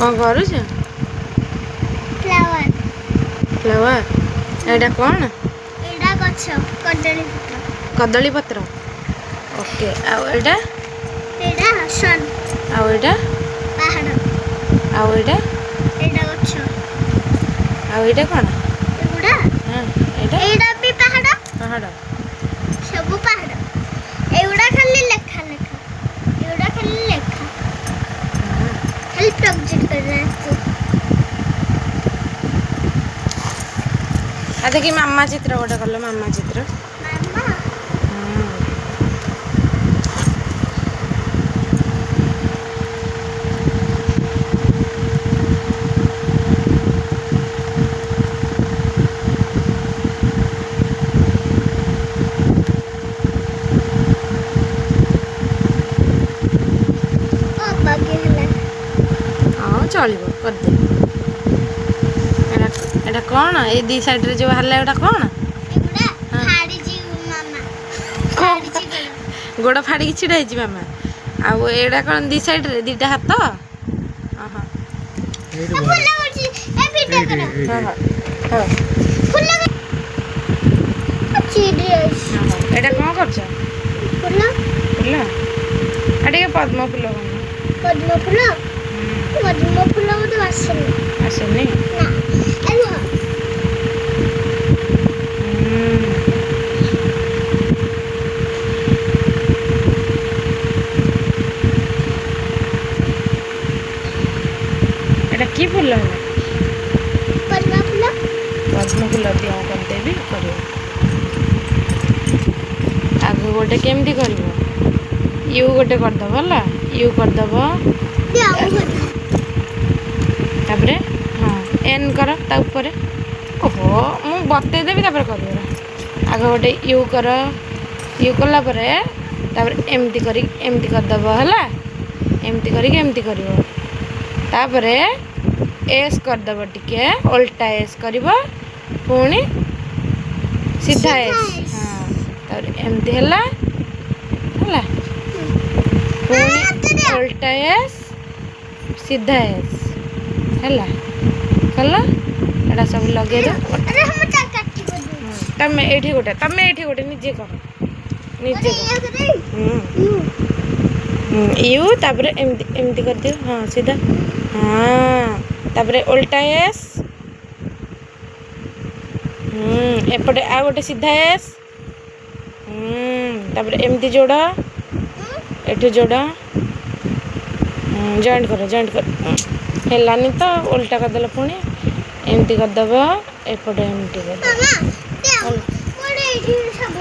कौन करूछ flower flower एटा कौन एडा गछ कदली पत्र कदली पत्र ओके एटा एडा सन एटा पहाड़ एटा एडा गछ एटा कौन एगुडा हाँ एटा एडा भी पहाड़ पहाड़ सब पहाड़ एगुडा खाली लेखा लेखा एगुडा खाली लेखा खाली प्रोजेक्ट करना है आ देखी मामा चित्र गोटे कल मामा चित्र मामा ओ बाकी हला हाँ चलो कर दे एटा कौन ये दी साइड रे जो बाहर एटा कौन एगुडा हाँ। फाड़ी जी मामा फाड़ी जी गला गोड़ फाड़ी छिड़ा है मामा आउ एटा कौन दी साइड रे दीटा हाथ हाँ फुल होची ए वीडियो करो हाँ हाँ फुल चिड़ी एटा कौन करछ फुल फुल आटे पद्म फुल पद्म फुल मत आसनी आसनी ना एलो एटा की फुल है पद्म फुल दिया करदे भी कर आगे गोटे केमती कर यू गोटे करदब है यू करदब तापरे हाँ एन कर ता ऊपर ओहो मु बतेदेवी तापर कर आगे गोटे यू कर यू कला परे तापर एमती करी एमती करदब है एमती करी एमती कर तापरे एस करदब टिके उल्टा एस करिब पुणी सीधा एस हाँ तापर एमती हैला हैला पुणी उल्टा एस सीधा एस हैला कल एटा सब लगे दो अरे हम चा काटी बदू तमे एठी गोटे निजे कर निजे कर यू तापर एमती एमती कर दियो हाँ सीधा हाँ तापर उल्टा एस एपटे आ गोटे सीधा एस तापर एमती जोड़ एठी जोड़ जॉइंट कर हेलानी तो उल्टा करदेल पुणी एमती करदब एपटे एमती कर मामा दे मोरे एठी सब